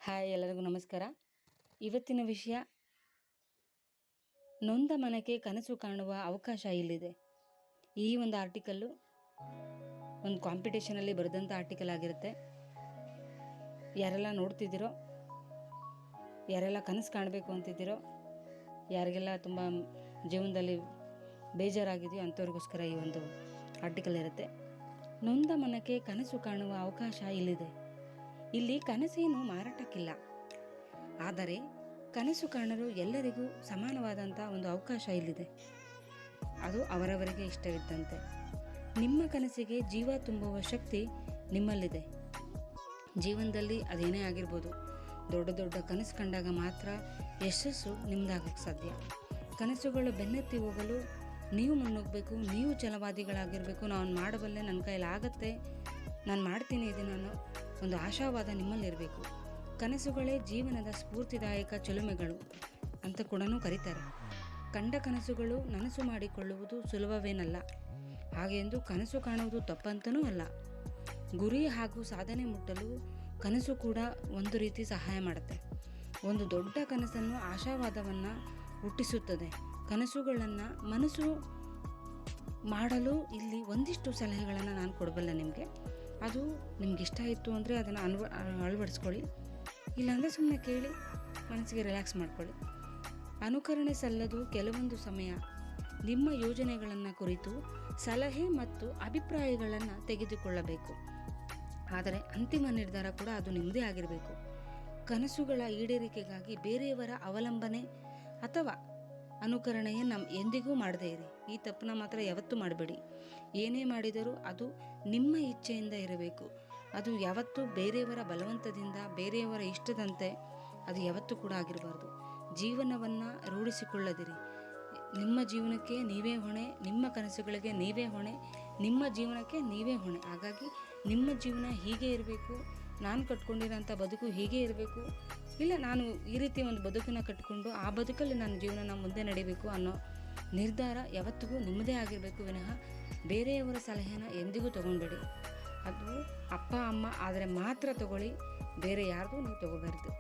Hi, ಎಲ್ಲರಿಗೂ ನಮಸ್ಕಾರ. ಇವತ್ತಿನ ವಿಷಯ, ನೊಂದ ಮನಕ್ಕೆ ಕನಸು ಕಾಣುವ ಅವಕಾಶ ಇಲ್ಲಿದೆ. ಈ ಒಂದು ಆರ್ಟಿಕಲ್ಲು ಒಂದು ಕಾಂಪಿಟೇಷನಲ್ಲಿ ಬರೆದಂಥ ಆರ್ಟಿಕಲ್ ಆಗಿರುತ್ತೆ. ಯಾರೆಲ್ಲ ನೋಡ್ತಿದ್ದೀರೋ, ಯಾರೆಲ್ಲ ಕನಸು ಕಾಣಬೇಕು ಅಂತಿದ್ದೀರೋ, ಯಾರಿಗೆಲ್ಲ ತುಂಬ ಜೀವನದಲ್ಲಿ ಬೇಜಾರಾಗಿದೆಯೋ ಅಂಥವ್ರಿಗೋಸ್ಕರ ಈ ಒಂದು ಆರ್ಟಿಕಲ್ ಇರುತ್ತೆ. ನೊಂದ ಮನಕ್ಕೆ ಕನಸು ಕಾಣುವ ಅವಕಾಶ ಇಲ್ಲಿದೆ. ಇಲ್ಲಿ ಕನಸೇನು ಮಾರಾಟಕ್ಕಿಲ್ಲ, ಆದರೆ ಕನಸು ಕಾಣಲು ಎಲ್ಲರಿಗೂ ಸಮಾನವಾದಂಥ ಒಂದು ಅವಕಾಶ ಇಲ್ಲಿದೆ. ಅದು ಅವರವರಿಗೆ ಇಷ್ಟವಿದ್ದಂತೆ. ನಿಮ್ಮ ಕನಸಿಗೆ ಜೀವ ತುಂಬುವ ಶಕ್ತಿ ನಿಮ್ಮಲ್ಲಿದೆ. ಜೀವನದಲ್ಲಿ ಅದೇನೇ ಆಗಿರ್ಬೋದು, ದೊಡ್ಡ ದೊಡ್ಡ ಕನಸು ಕಂಡಾಗ ಮಾತ್ರ ಯಶಸ್ಸು ನಿಮ್ಮದಾಗಕ್ಕೆ ಸಾಧ್ಯ. ಕನಸುಗಳು ಬೆನ್ನತ್ತಿ ಹೋಗಲು ನೀವು ಮುನ್ನುಗ್ಗಬೇಕು. ನೀವು ಛಲವಾದಿಗಳಾಗಿರಬೇಕು. ನಾನು ಮಾಡಬಲ್ಲೆ, ನನ್ನ ಕೈಲಾಗತ್ತೆ, ನಾನು ಮಾಡ್ತೀನಿ ಇದನ್ನು ಒಂದು ಆಶಾವಾದ ನಿಮ್ಮಲ್ಲಿರಬೇಕು. ಕನಸುಗಳೇ ಜೀವನದ ಸ್ಫೂರ್ತಿದಾಯಕ ಚಿಲುಮೆಗಳು ಅಂತ ಕೂಡ ಕರೀತಾರೆ. ಕಂಡ ಕನಸುಗಳು ನನಸು ಮಾಡಿಕೊಳ್ಳುವುದು ಸುಲಭವೇನಲ್ಲ. ಹಾಗೆಂದು ಕನಸು ಕಾಣುವುದು ತಪ್ಪಂತನೂ ಅಲ್ಲ. ಗುರಿ ಹಾಗೂ ಸಾಧನೆ ಮುಟ್ಟಲು ಕನಸು ಕೂಡ ಒಂದು ರೀತಿ ಸಹಾಯ ಮಾಡುತ್ತೆ. ಒಂದು ದೊಡ್ಡ ಕನಸನ್ನು ಆಶಾವಾದವನ್ನು ಹುಟ್ಟಿಸುತ್ತದೆ. ಕನಸುಗಳನ್ನು ಮನಸ್ಸು ಮಾಡಲು ಇಲ್ಲಿ ಒಂದಿಷ್ಟು ಸಲಹೆಗಳನ್ನು ನಾನು ಕೊಡಬಲ್ಲೆ ನಿಮಗೆ. ಅದು ನಿಮ್ಗೆ ಇಷ್ಟ ಇತ್ತು ಅಂದರೆ ಅದನ್ನು ಅಳವಡಿಸ್ಕೊಳ್ಳಿ, ಇಲ್ಲಾಂದರೆ ಸುಮ್ಮನೆ ಕೇಳಿ ಮನಸ್ಸಿಗೆ ರಿಲ್ಯಾಕ್ಸ್ ಮಾಡ್ಕೊಳ್ಳಿ. ಅನುಕರಣೆ ಸಲ್ಲದು. ಕೆಲವೊಂದು ಸಮಯ ನಿಮ್ಮ ಯೋಜನೆಗಳನ್ನು ಕುರಿತು ಸಲಹೆ ಮತ್ತು ಅಭಿಪ್ರಾಯಗಳನ್ನು ತೆಗೆದುಕೊಳ್ಳಬೇಕು. ಆದರೆ ಅಂತಿಮ ನಿರ್ಧಾರ ಕೂಡ ಅದು ನಿಮ್ಮದೇ ಆಗಿರಬೇಕು. ಕನಸುಗಳ ಈಡೇರಿಕೆಗಾಗಿ ಬೇರೆಯವರ ಅವಲಂಬನೆ ಅಥವಾ ಅನುಕರಣೆಯನ್ನು ಎಂದಿಗೂ ಮಾಡದೇ ಇರಿ. ಈ ತಪ್ಪನ್ನ ಮಾತ್ರ ಯಾವತ್ತೂ ಮಾಡಬೇಡಿ. ಏನೇ ಮಾಡಿದರೂ ಅದು ನಿಮ್ಮ ಇಚ್ಛೆಯಿಂದ ಇರಬೇಕು. ಅದು ಯಾವತ್ತೂ ಬೇರೆಯವರ ಬಲವಂತದಿಂದ, ಬೇರೆಯವರ ಇಷ್ಟದಂತೆ ಅದು ಯಾವತ್ತೂ ಕೂಡ ಆಗಿರಬಾರ್ದು. ಜೀವನವನ್ನು ರೂಢಿಸಿಕೊಳ್ಳದಿರಿ. ನಿಮ್ಮ ಜೀವನಕ್ಕೆ ನೀವೇ ಹೊಣೆ, ನಿಮ್ಮ ಕನಸುಗಳಿಗೆ ನೀವೇ ಹೊಣೆ, ನಿಮ್ಮ ಜೀವನಕ್ಕೆ ನೀವೇ ಹೊಣೆ. ಹಾಗಾಗಿ ನಿಮ್ಮ ಜೀವನ ಹೀಗೆ ಇರಬೇಕು, ನಾನು ಕಟ್ಕೊಂಡಿರೋಂಥ ಬದುಕು ಹೀಗೆ ಇರಬೇಕು, ಇಲ್ಲ ನಾನು ಈ ರೀತಿ ಒಂದು ಬದುಕನ್ನು ಕಟ್ಟಿಕೊಂಡು ಆ ಬದುಕಲ್ಲಿ ನನ್ನ ಜೀವನ ಮುಂದೆ ನಡಿಬೇಕು ಅನ್ನೋ ನಿರ್ಧಾರ ಯಾವತ್ತಿಗೂ ನಿಮ್ಮದೇ ಆಗಿರಬೇಕು ವಿನಃ ಬೇರೆಯವರ ಸಲಹೆನ ಎಂದಿಗೂ ತೊಗೊಳ್ಬೇಡಿ. ಅದು ಅಪ್ಪ ಅಮ್ಮ ಆದರೆ ಮಾತ್ರ ತಗೊಳ್ಳಿ, ಬೇರೆ ಯಾರಿಗೂ ನೀವು ತಗೋಬಾರ್ದು.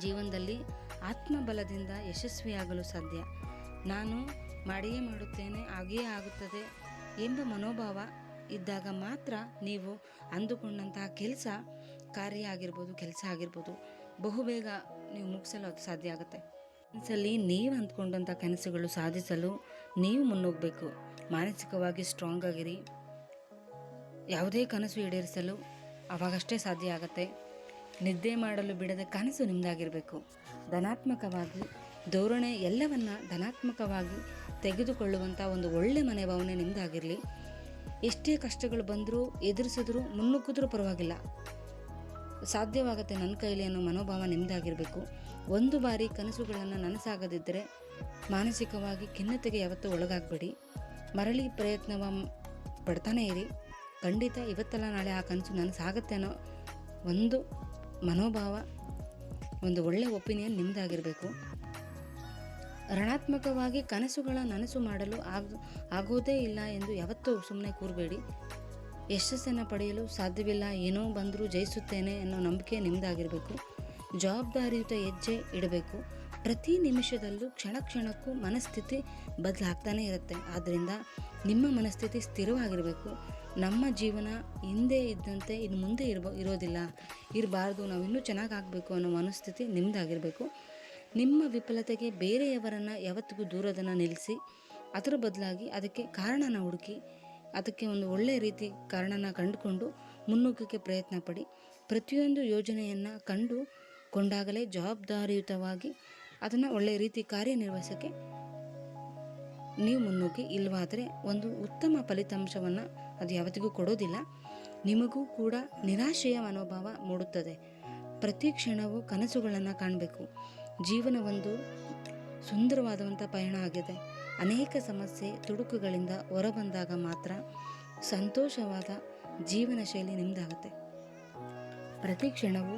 ಜೀವನದಲ್ಲಿ ಆತ್ಮಬಲದಿಂದ ಯಶಸ್ವಿಯಾಗಲು ಸಾಧ್ಯ. ನಾನು ಮಾಡಿಯೇ ಮಾಡುತ್ತೇನೆ, ಹಾಗೆಯೇ ಆಗುತ್ತದೆ ಎಂಬ ಮನೋಭಾವ ಇದ್ದಾಗ ಮಾತ್ರ ನೀವು ಅಂದುಕೊಂಡಂತಹ ಕಾರ್ಯ ಆಗಿರ್ಬೋದು ಬಹುಬೇಗ ನೀವು ಮುಗಿಸಲು ಅದು ಸಾಧ್ಯ ಆಗುತ್ತೆ. ಕನಸಲ್ಲಿ ನೀವು ಅಂದ್ಕೊಂಡಂಥ ಕನಸುಗಳು ಸಾಧಿಸಲು ನೀವು ಮುನ್ನುಗ್ಗಬೇಕು. ಮಾನಸಿಕವಾಗಿ ಸ್ಟ್ರಾಂಗ್ ಆಗಿರಿ. ಯಾವುದೇ ಕನಸು ಈಡೇರಿಸಲು ಅವಾಗಷ್ಟೇ ಸಾಧ್ಯ ಆಗುತ್ತೆ. ನಿದ್ದೆ ಮಾಡಲು ಬಿಡದೆ ಕನಸು ನಿಮ್ಮದಾಗಿರಬೇಕು. ಧನಾತ್ಮಕವಾಗಿ ಧೋರಣೆ, ಎಲ್ಲವನ್ನ ಧನಾತ್ಮಕವಾಗಿ ತೆಗೆದುಕೊಳ್ಳುವಂಥ ಒಂದು ಒಳ್ಳೆ ಮನೋಭಾವನೆ ನಿಮ್ಮದಾಗಿರಲಿ. ಎಷ್ಟೇ ಕಷ್ಟಗಳು ಬಂದರೂ, ಎದುರಿಸಿದ್ರೂ, ಮುನ್ನುಗ್ಗಿದ್ರೂ ಪರವಾಗಿಲ್ಲ, ಸಾಧ್ಯವಾಗುತ್ತೆ ನನ್ನ ಕೈಲಿ ಅನ್ನೋ ಮನೋಭಾವ ನಿಮ್ಮದಾಗಿರಬೇಕು. ಒಂದು ಬಾರಿ ಕನಸುಗಳನ್ನು ನನಸಾಗದಿದ್ದರೆ ಮಾನಸಿಕವಾಗಿ ಖಿನ್ನತೆಗೆ ಯಾವತ್ತೂ ಒಳಗಾಗಬೇಡಿ. ಮರಳಿ ಪ್ರಯತ್ನವ ಪಡ್ತಾನೆ ಇರಿ. ಖಂಡಿತ ಇವತ್ತಲ್ಲ ನಾಳೆ ಆ ಕನಸು ನನಸಾಗತ್ತೆ ಅನ್ನೋ ಒಂದು ಮನೋಭಾವ, ಒಂದು ಒಳ್ಳೆಯ ಒಪಿನಿಯನ್ ನಿಮ್ಮದಾಗಿರಬೇಕು. ಋಣಾತ್ಮಕವಾಗಿ ಕನಸುಗಳ ನನಸು ಮಾಡಲು ಆಗೋದೇ ಇಲ್ಲ ಎಂದು ಯಾವತ್ತೂ ಸುಮ್ಮನೆ ಕೂರಬೇಡಿ. ಯಶಸ್ಸನ್ನು ಪಡೆಯಲು ಸಾಧ್ಯವಿಲ್ಲ, ಏನೋ ಬಂದರೂ ಜಯಿಸುತ್ತೇನೆ ಅನ್ನೋ ನಂಬಿಕೆ ನಿಮ್ಮದಾಗಿರಬೇಕು. ಜವಾಬ್ದಾರಿಯುತ ಹೆಜ್ಜೆ ಇಡಬೇಕು. ಪ್ರತಿ ನಿಮಿಷದಲ್ಲೂ ಕ್ಷಣಕ್ಕೂ ಮನಸ್ಥಿತಿ ಬದಲಾಗ್ತಾನೆ ಇರುತ್ತೆ. ಆದ್ದರಿಂದ ನಿಮ್ಮ ಮನಸ್ಥಿತಿ ಸ್ಥಿರವಾಗಿರಬೇಕು. ನಮ್ಮ ಜೀವನ ಹಿಂದೆ ಇದ್ದಂತೆ ಇನ್ನು ಮುಂದೆ ಇರೋದಿಲ್ಲ, ಇರಬಾರ್ದು, ನಾವು ಇನ್ನೂ ಚೆನ್ನಾಗಾಗಬೇಕು ಅನ್ನೋ ಮನಸ್ಥಿತಿ ನಿಮ್ಮದಾಗಿರಬೇಕು. ನಿಮ್ಮ ವಿಫಲತೆಗೆ ಬೇರೆಯವರನ್ನು ಯಾವತ್ತಿಗೂ ದೂರದನ್ನು ನಿಲ್ಲಿಸಿ, ಅದರ ಬದಲಾಗಿ ಅದಕ್ಕೆ ಕಾರಣನ ಹುಡುಕಿ, ಅದಕ್ಕೆ ಒಂದು ಒಳ್ಳೆಯ ರೀತಿ ಕಾರಣನ ಕಂಡುಕೊಂಡು ಮುನ್ನುಗ್ಗಕ್ಕೆ ಪ್ರಯತ್ನ ಪಡಿ. ಪ್ರತಿಯೊಂದು ಯೋಜನೆಯನ್ನು ಕಂಡುಕೊಂಡಾಗಲೇ ಜವಾಬ್ದಾರಿಯುತವಾಗಿ ಅದನ್ನು ಒಳ್ಳೆಯ ರೀತಿ ಕಾರ್ಯನಿರ್ವಹಿಸೋಕ್ಕೆ ನೀವು ಮುನ್ನುಗ್ಗಿ. ಇಲ್ಲವಾದರೆ ಒಂದು ಉತ್ತಮ ಫಲಿತಾಂಶವನ್ನು ಅದು ಯಾವತ್ತಿಗೂ ಕೊಡೋದಿಲ್ಲ. ನಿಮಗೂ ಕೂಡ ನಿರಾಶೆಯ ಮನೋಭಾವ ಮೂಡುತ್ತದೆ. ಪ್ರತಿ ಕ್ಷಣವೂ ಕನಸುಗಳನ್ನು ಕಾಣಬೇಕು. ಜೀವನ ಒಂದು ಸುಂದರವಾದಂಥ ಪಯಣ ಆಗಿದೆ. ಅನೇಕ ಸಮಸ್ಯೆ ತುಡುಕುಗಳಿಂದ ಹೊರಬಂದಾಗ ಮಾತ್ರ ಸಂತೋಷವಾದ ಜೀವನ ಶೈಲಿ ನಿಮ್ಮದಾಗುತ್ತೆ. ಪ್ರತಿ ಕ್ಷಣವೂ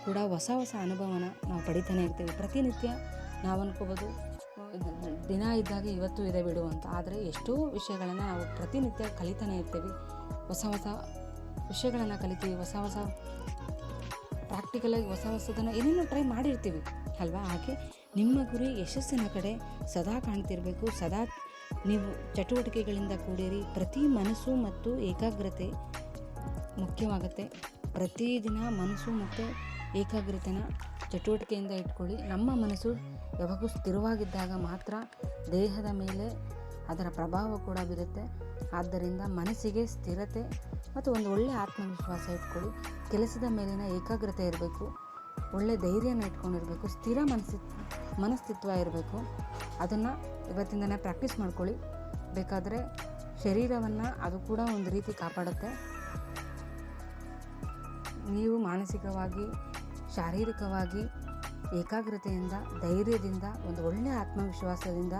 ಕೂಡ ಹೊಸ ಅನುಭವನ ನಾವು ಪಡಿತಾನೆ ಇರ್ತೀವಿ. ಪ್ರತಿನಿತ್ಯ ನಾವು ಅನ್ಕೋಬೋದು ದಿನ ಇದ್ದಾಗ ಇವತ್ತು ಇದೆ ಬಿಡು ಅಂತ, ಆದರೆ ಎಷ್ಟೋ ವಿಷಯಗಳನ್ನು ನಾವು ಪ್ರತಿನಿತ್ಯ ಕಲಿತಾನೆ ಇರ್ತೀವಿ. ಹೊಸ ವಿಷಯಗಳನ್ನು ಕಲಿತೀವಿ, ಹೊಸ ಪ್ರಾಕ್ಟಿಕಲಾಗಿ ಹೊಸದನ್ನು ಏನೇನೋ ಟ್ರೈ ಮಾಡಿರ್ತೀವಿ ಅಲ್ವಾ. ಹಾಗೆ ನಿಮ್ಮ ಗುರಿ ಯಶಸ್ಸಿನ ಕಡೆ ಸದಾ ಕಾಣ್ತಿರಬೇಕು. ಸದಾ ನೀವು ಚಟುವಟಿಕೆಗಳಿಂದ ಕೂಡಿರಿ. ಪ್ರತಿ ಮನಸ್ಸು ಮತ್ತು ಏಕಾಗ್ರತೆ ಮುಖ್ಯವಾಗುತ್ತೆ. ಪ್ರತಿದಿನ ಮನಸ್ಸು ಮತ್ತು ಏಕಾಗ್ರತೆನ ಚಟುವಟಿಕೆಯಿಂದ ಇಟ್ಕೊಳ್ಳಿ. ನಮ್ಮ ಮನಸ್ಸು ಯಾವಾಗೂ ಸ್ಥಿರವಾಗಿದ್ದಾಗ ಮಾತ್ರ ದೇಹದ ಮೇಲೆ ಅದರ ಪ್ರಭಾವ ಕೂಡ ಬೀರುತ್ತೆ. ಆದ್ದರಿಂದ ಮನಸ್ಸಿಗೆ ಸ್ಥಿರತೆ ಮತ್ತು ಒಂದು ಒಳ್ಳೆಯ ಆತ್ಮವಿಶ್ವಾಸ ಇಟ್ಕೊಳ್ಳಿ. ಕೆಲಸದ ಮೇಲಿನ ಏಕಾಗ್ರತೆ ಇರಬೇಕು. ಒಳ್ಳೆಯ ಧೈರ್ಯನ ಇಟ್ಕೊಂಡಿರಬೇಕು. ಸ್ಥಿರ ಮನಸ್ಥಿತ್ವ ಇರಬೇಕು. ಅದನ್ನು ಇವತ್ತಿಂದನೇ ಪ್ರಾಕ್ಟೀಸ್ ಮಾಡ್ಕೊಳ್ಳಿ. ಬೇಕಾದರೆ ಶರೀರವನ್ನು ಅದು ಕೂಡ ಒಂದು ರೀತಿ ಕಾಪಾಡುತ್ತೆ. ನೀವು ಮಾನಸಿಕವಾಗಿ, ಶಾರೀರಿಕವಾಗಿ ಏಕಾಗ್ರತೆಯಿಂದ, ಧೈರ್ಯದಿಂದ, ಒಂದು ಒಳ್ಳೆಯ ಆತ್ಮವಿಶ್ವಾಸದಿಂದ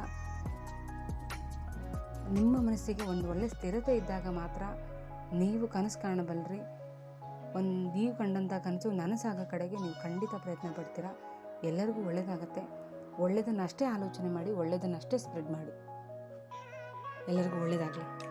ನಿಮ್ಮ ಮನಸ್ಸಿಗೆ ಒಂದು ಒಳ್ಳೆಯ ಸ್ಥಿರತೆ ಇದ್ದಾಗ ಮಾತ್ರ ನೀವು ಕನಸು ಕಾಣಬಲ್ಲರಿ. ನೀವು ಕಂಡಂಥ ಕನಸು ನನಸಾಗೋ ಕಡೆಗೆ ನೀವು ಖಂಡಿತ ಪ್ರಯತ್ನ ಪಡ್ತೀರಾ. ಎಲ್ಲರಿಗೂ ಒಳ್ಳೆಯದಾಗತ್ತೆ. ಒಳ್ಳೆಯದನ್ನು ಅಷ್ಟೇ ಆಲೋಚನೆ ಮಾಡಿ, ಒಳ್ಳೆಯದನ್ನು ಅಷ್ಟೇ ಸ್ಪ್ರೆಡ್ ಮಾಡಿ. ಎಲ್ಲರಿಗೂ ಒಳ್ಳೆಯದಾಗಲಿ.